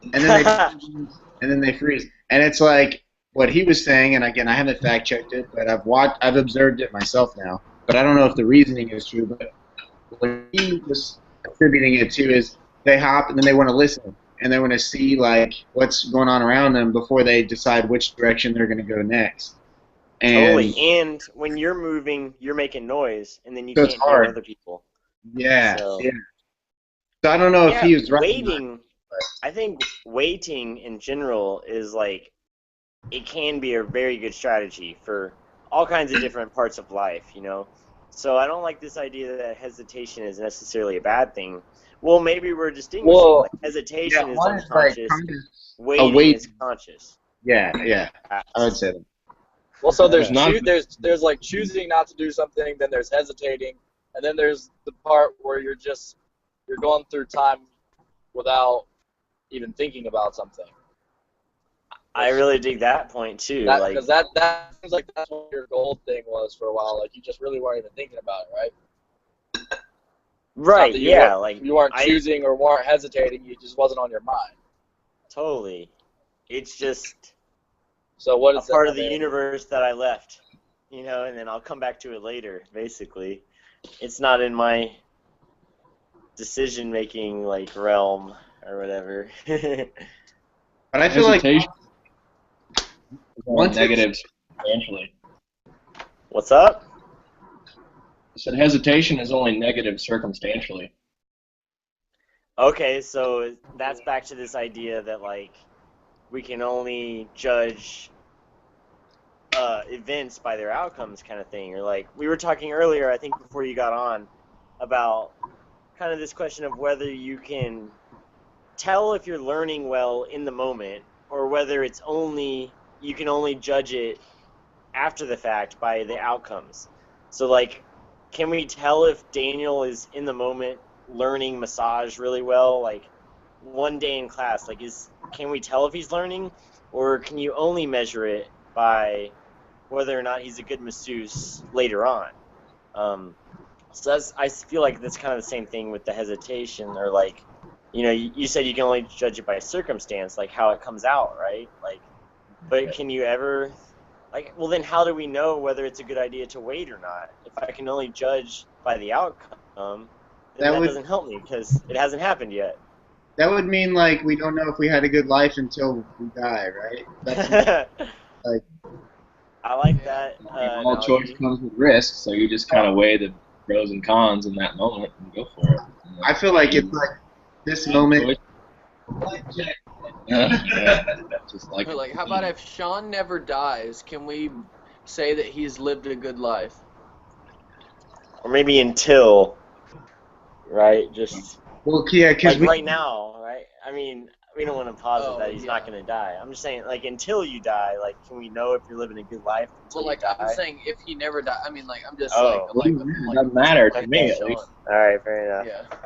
and then they do 3 jumps, and then they freeze, and it's like what he was saying. And again, I haven't fact checked it, but I've observed it myself now. But I don't know if the reasoning is true. But what he was attributing it to is they hop and then they want to listen and they want to see like what's going on around them before they decide which direction they're going to go next. And Totally. And when you're moving, you're making noise, and then you so it's can't hear hard. other people. Yeah, So yeah. So I don't know if yeah, he was right. waiting. I think waiting in general is like it can be a very good strategy for all kinds of different parts of life, you know. So I don't like this idea that hesitation is necessarily a bad thing. Well, maybe we're distinguishing. Well, Like hesitation is One is like unconscious, conscious. waiting is conscious. Yeah, yeah. I would say that. Well, so there's Not- there's like choosing not to do something, then there's hesitating, and then there's the part where you're going through time without even thinking about something. I really dig that point too. Because that seems like that's what your goal thing was for a while. Like you just really weren't even thinking about it, right? Right? Not that Yeah. Like you weren't choosing or weren't hesitating. It just wasn't on your mind. Totally. It's just So what a is part that, of the universe that I left, you know, and then I'll come back to it later. Basically, it's not in my decision-making like realm or whatever. But I feel like Hesitation is only once negative circumstantially. What's up? I said hesitation is only negative circumstantially. Okay, so that's back to this idea that like we can only judge events by their outcomes, kind of thing. Or like we were talking earlier, I think before you got on, about kind of this question of whether you can tell if you're learning well in the moment, or whether it's only you can only judge it after the fact by the outcomes. So like, can we tell if Daniel is in the moment learning massage really well, like one day in class, like can we tell if he's learning, or can you only measure it by whether or not he's a good masseuse later on? So I feel like that's kind of the same thing with the hesitation, or like, you know, you said you can only judge it by circumstance, like how it comes out, right? Like, but can you ever, like, well then how do we know whether it's a good idea to wait or not? If I can only judge by the outcome, then that doesn't help me because it hasn't happened yet. that would mean like we don't know if we had a good life until we die, right? That's like I like that. All choice comes with risk, so you just kind of weigh the pros and cons in that moment and go for it. I feel like it's like this moment. Just like Like, how about if Sean never dies, can we say that he's lived a good life? Or maybe until, right? Just Well, yeah, because like right now, right? I mean, we don't want to posit that he's not going to die. I'm just saying, like, until you die, like, can we know if you're living a good life until Well, like, you die? I'm saying if he never died. I mean, like, I'm just Oh. it doesn't matter to me at least. All right, fair enough. Yeah.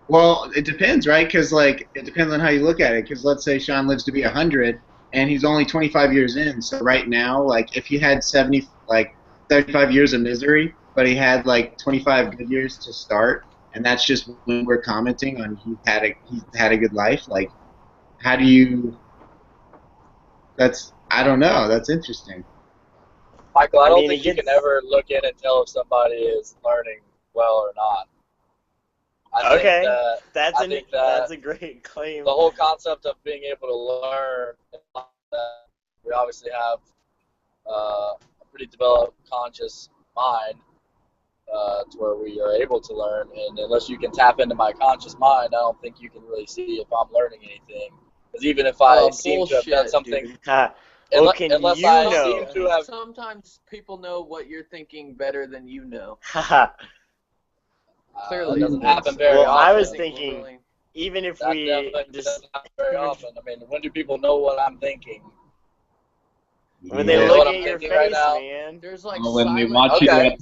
Well, it depends, right? Because like it depends on how you look at it. Because let's say Sean lives to be 100, and he's only 25 years in. So right now, like if he had 35 years of misery, but he had like 25 good years to start, and that's just when we're commenting on he's had a good life. Like, how do you? I don't know. That's interesting. Michael, I don't mean, think you can ever look in and tell if somebody is learning well or not. Okay, that's a great claim. The whole concept of being able to learn, we obviously have a pretty developed conscious mind to where we are able to learn, and unless you can tap into my conscious mind, I don't think you can really see if I'm learning anything. Because even if I seem to have done something, well, can unless you I know? seem to have, Sometimes people know what you're thinking better than you know. it Clearly, doesn't happen very Well, often. I was thinking, even if That we definitely just doesn't happen very often. I mean, when do people know what I'm thinking? when they Yeah. look What at I'm your thinking right face, now? man. there's like Well, when we silent watch you Okay. at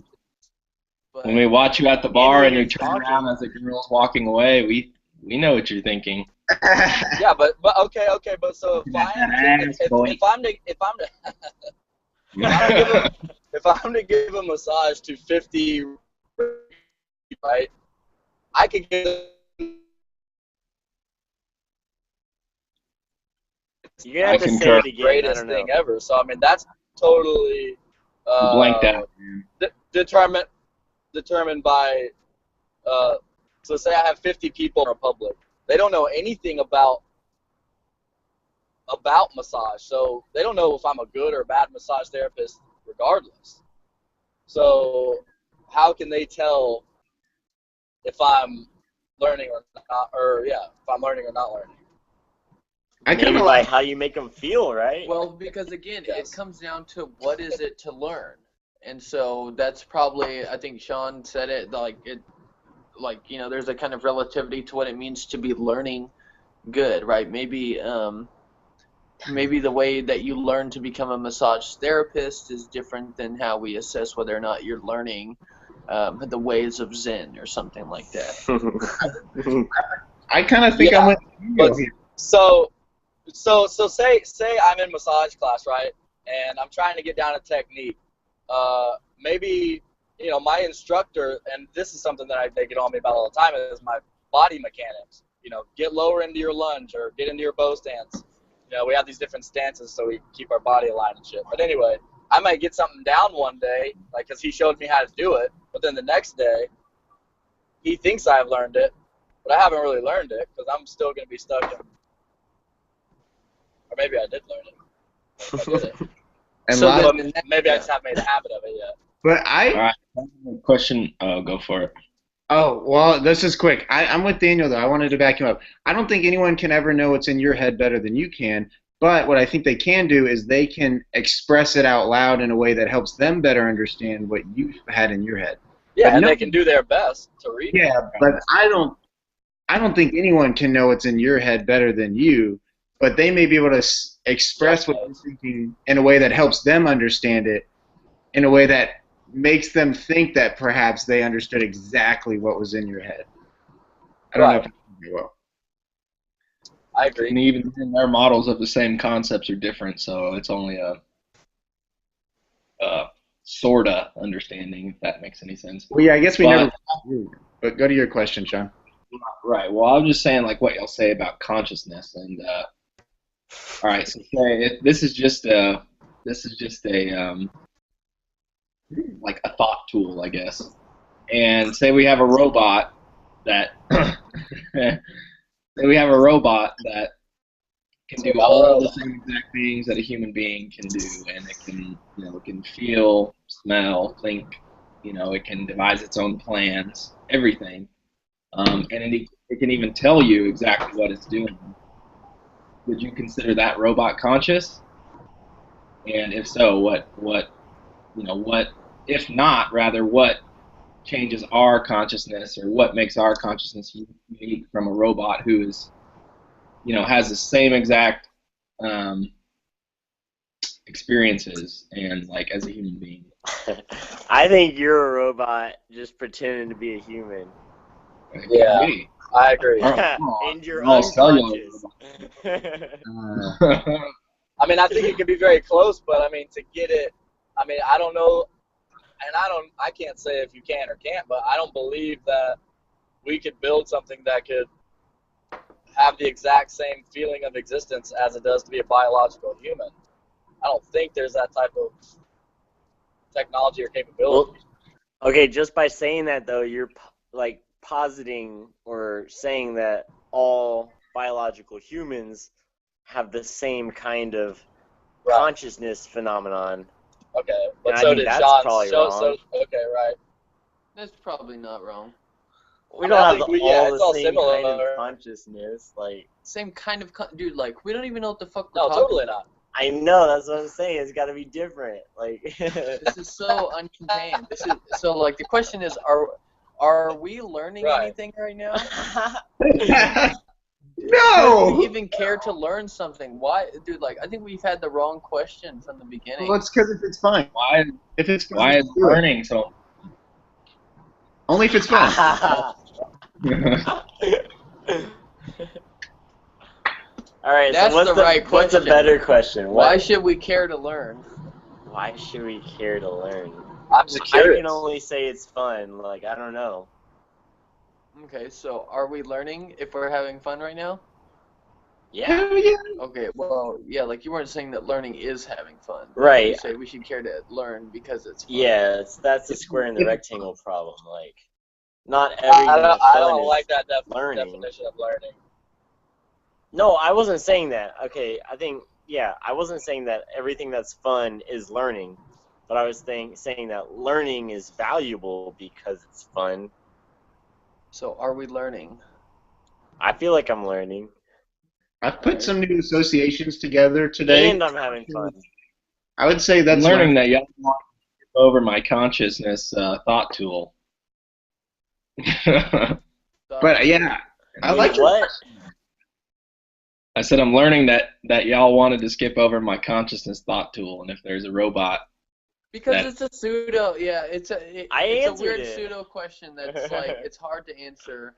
when we watch you at the bar when and you you're turn talking. around as the girl's walking away, we know what you're thinking. Yeah, but okay, but so if I'm to give a massage to 50, right? I could give. You're gonna have I to say concur. it again. I Greatest don't know. thing ever. So I mean, that's totally Blanked out. determined by so say I have 50 people in a public. They don't know anything about massage, so they don't know if I'm a good or bad massage therapist regardless. So how can they tell if I'm learning or not, if I'm learning or not learning? Maybe by how you make them feel, right? Well, because again, Yes. it comes down to what is it to learn, and so that's probably, I think Sean said it, there's a kind of relativity to what it means to be learning good, right? Maybe the way that you learn to become a massage therapist is different than how we assess whether or not you're learning the ways of Zen or something like that. I kind of think I'm with you here. So say I'm in massage class, right? And I'm trying to get down a technique. Maybe, my instructor, and this is something that they get on me about all the time, is my body mechanics. Get lower into your lunge or get into your bow stance. We have these different stances so we keep our body aligned and shit. But anyway, I might get something down one day, because he showed me how to do it. But then the next day, he thinks I've learned it, but I haven't really learned it because I'm still going to be stuck in. Or maybe I did learn it. I did it. And So maybe I just haven't made a habit of it yet. But All right. Question. Oh, go for it. Oh, well, this is quick. I'm with Daniel, though. I wanted to back him up. I don't think anyone can ever know what's in your head better than you can, but what I think they can do is they can express it out loud in a way that helps them better understand what you had in your head. Yeah, But and they can do their best to read it. Yeah, but I don't think anyone can know what's in your head better than you, but they may be able to express what you're thinking in a way that helps them understand it, in a way that makes them think that perhaps they understood exactly what was in your head. I don't know if I can do well. I agree. And even then, their models of the same concepts are different, so it's only a sorta understanding, if that makes any sense. Well, yeah, I guess we never. But go to your question, Sean. Right. Well, I'm just saying, like, what y'all say about consciousness, and all right. So say this is just a like a thought tool, I guess. And say we have a robot that can do all the same exact things that a human being can do, and it can feel, smell, think, it can devise its own plans, everything, and it can even tell you exactly what it's doing. Would you consider that robot conscious? And if so, what if not, rather, what changes our consciousness, or what makes our consciousness unique from a robot who is, has the same exact experiences and like as a human being? I think you're a robot just pretending to be a human. Yeah, Maybe. I agree. And you're I'll sell you unconscious. I mean, I think it could be very close, but I mean, to get it, I mean, I don't know, and I can't say if you can or can't, but I don't believe that we could build something that could have the exact same feeling of existence as it does to be a biological human. I don't think there's that type of technology or capability. Well, okay, just by saying that, though, you're like positing or saying that all biological humans have the same kind of consciousness phenomenon. Okay, but And so I think did that's John. probably wrong. Okay, right. That's probably not wrong. We don't have it's all the same similar. kind of consciousness. Like, Same kind of dude. Like, we don't even know what the fuck we're No, talking totally about. not. I know, that's what I'm saying. It's got to be different. Like, This is so uncontained. This is so like the question is, are we learning anything right now? No! Do we even care to learn something? Why, dude? Like, I think we've had the wrong question from the beginning. Well, it's because if it's fun. Why If it's fun, is do it. learning so? Only if it's fun. All right, That's so what's the right what's a question. better question? Why should we care to learn? Why should we care to learn? I'm just I curious. can only say it's fun. Like, I don't know. Okay, so are we learning if we're having fun right now? Yeah. Hell yeah. Okay, well, yeah, like you weren't saying that learning is having fun. Right. You say we should care to learn because it's fun. Yeah, that's the square in the rectangle problem. Like, not everything that's I fun don't is like that learning. definition of learning. No, I wasn't saying that. Okay, I wasn't saying that everything that's fun is learning, but I was saying that learning is valuable because it's fun. So are we learning? I feel like I'm learning, I've put some new associations together today. and I'm having fun. I would say I'm that's learning that y'all want to skip over my consciousness thought tool. But yeah, I like your What? I said I'm learning that y'all wanted to skip over my consciousness thought tool, and if there's a robot, Because it's a pseudo, yeah, it's a weird it. pseudo question that's like it's hard to answer.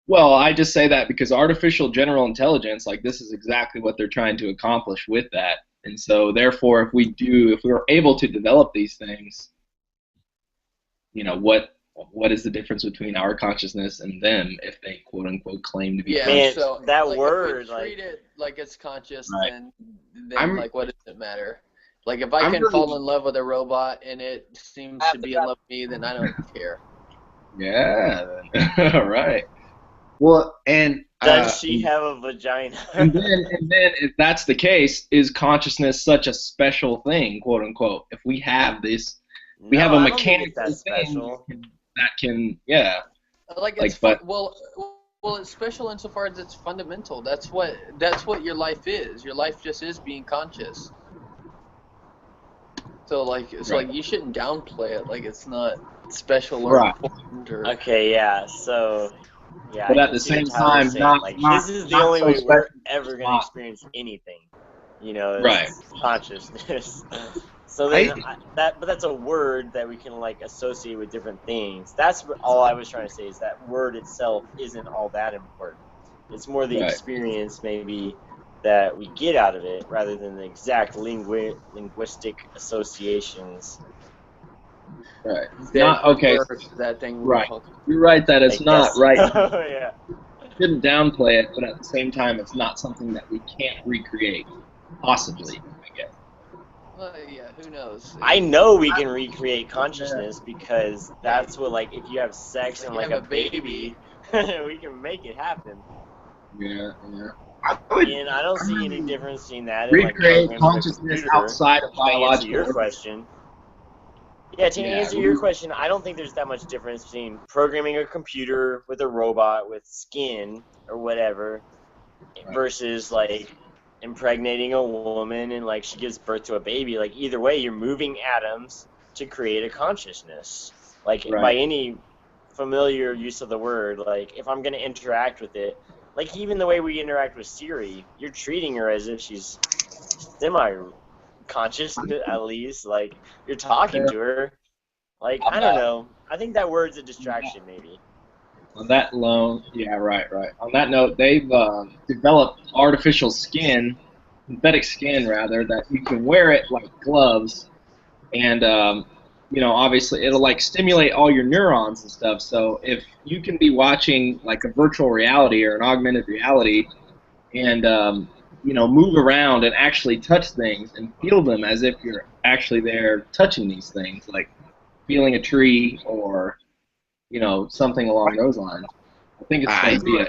well, I just say that because artificial general intelligence, like this is exactly what they're trying to accomplish with that, and so therefore, if we were able to develop these things, what is the difference between our consciousness and them if they quote unquote claim to be Yeah, Man, conscious? so that like, word, if we treat it like it's conscious, Right. then like what does it matter? Like if I I'm can really- fall in love with a robot and it seems to be in love with me, then I don't care. Yeah. All right. well, and Does she have a vagina? And then if that's the case, is consciousness such a special thing, quote unquote? If we have this, we have a I don't think it's mechanical that thing special. that can, yeah. Like Like, it's but- well, it's special insofar as it's fundamental. That's what your life is. Your life just is being conscious. So like Right. you shouldn't downplay it. Like it's not special or Right. important or. Okay, yeah. So, yeah. But I at can the see what same Tyler's time, saying. not- Like not- this is the not only so way we're special. ever gonna Not- experience anything. Is Right. consciousness. So then but that's a word that we can like associate with different things. That's all I was trying to say is that word itself isn't all that important. It's more the Right. experience maybe that we get out of it rather than the exact linguistic associations. Right. That Not okay. word, that thing we were Right. talking about. You're right that it's I not guess. right. Oh, yeah. Shouldn't downplay it, but at the same time, it's not something that we can't recreate. Possibly, I guess. Well, yeah, who knows? I know we can recreate consciousness because that's what, like, if you have sex and, You like, have a a baby, we can make it happen. Yeah. I would And I don't see any difference between that and, like, Recreate programming a consciousness computer. outside of To answer biological your order. question. Yeah, to answer your question, I don't think there's that much difference between programming a computer with a robot with skin or whatever versus, like, impregnating a woman and, like, she gives birth to a baby. Like, either way, you're moving atoms to create a consciousness. Like, Right. by any familiar use of the word, like, if I'm going to interact with it, like, even the way we interact with Siri, you're treating her as if she's semi-conscious, at least. Like, you're talking to her. Like, I don't know. I think that word's a distraction, maybe. On that loan, yeah, right. On that note, they've developed artificial skin, synthetic skin rather, that you can wear it like gloves, and obviously it'll like stimulate all your neurons and stuff. So if you can be watching like a virtual reality or an augmented reality, and move around and actually touch things and feel them as if you're actually there touching these things, like feeling a tree or something along those lines. I think it's going to be a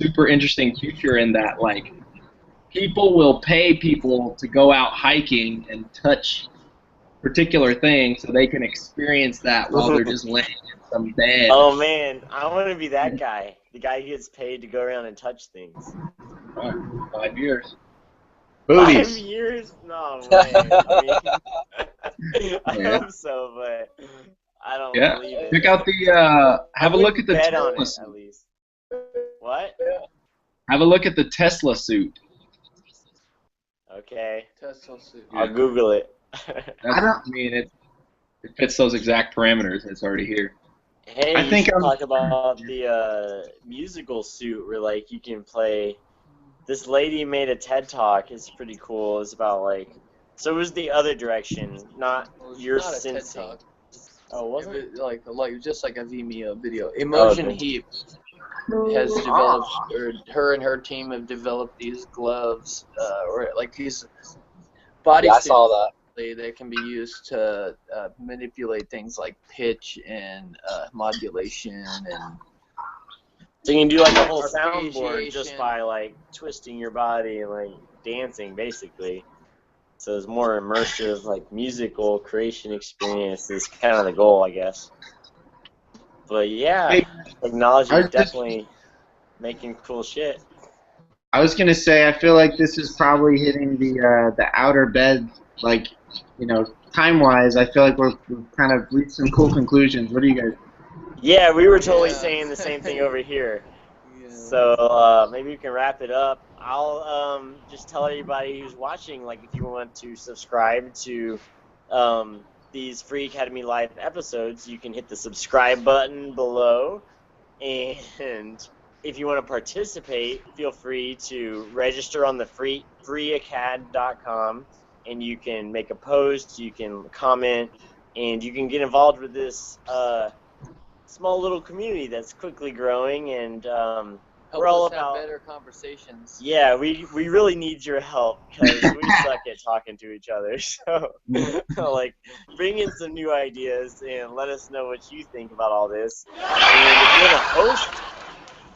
super interesting future in that, like, people will pay people to go out hiking and touch particular things so they can experience that while they're just laying in some bed. Oh, man. I want to be that guy. The guy who gets paid to go around and touch things. Right. 5 years. 5 booties. years? No way. I hope so, but I don't Yeah. believe it. Check out the have a look at the bet on Tesla it, suit. at least. What? Have a look at the Tesla suit. Okay. Tesla suit. I'll Google it. It fits those exact parameters. It's already here. Hey, I you think should I'm- talk about the musical suit where, like, you can play. This lady made a TED Talk. It's pretty cool. It's about, like, so it was the other direction, not Well, it's your not a TED sensing. Talk. Oh, wasn't it? Like just like a Vimeo video. Emotion okay. Heap has developed, or her and her team have developed these gloves, or like these body Yeah, I suits saw that. that can be used to manipulate things like pitch and modulation and So you can do like a whole soundboard just arpeggiation. by like twisting your body and like dancing, basically. So it's more immersive, like musical creation experience is kind of the goal, I guess. But yeah, Hey, technology I is was just definitely making cool shit. I was gonna say, I feel like this is probably hitting the outer bed, like, time wise. I feel like we've kind of reached some cool conclusions. What do you guys? Yeah, we were totally Yeah. saying the same thing over here. Yeah. So maybe we can wrap it up. I'll just tell everybody who's watching, like, if you want to subscribe to these Free Academy Live episodes, you can hit the subscribe button below. And if you want to participate, feel free to register on the freeacad.com, and you can make a post, you can comment, and you can get involved with this small little community that's quickly growing. And we're Helps all us have about, better conversations. yeah, we really need your help because we suck at talking to each other. So, like, bring in some new ideas and let us know what you think about all this. And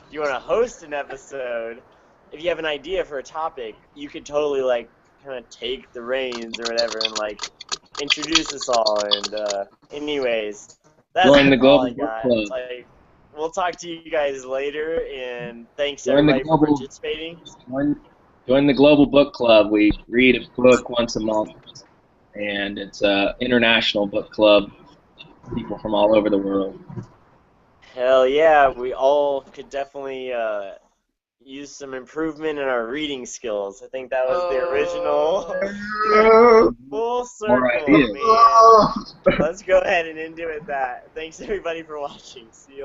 if you want to host an episode, if you have an idea for a topic, you could totally like kind of take the reins or whatever and like introduce us all. And anyways, that's Join the all I Global Book got. Club. Like, we'll talk to you guys later, and thanks Join the everybody for global participating. join the Global Book Club. We read a book once a month, and it's a international book club. People from all over the world. Hell yeah, we all could definitely use some improvement in our reading skills. I think that was the original. Full More circle, ideas. man. Let's go ahead and end it with that. Thanks everybody for watching. See you.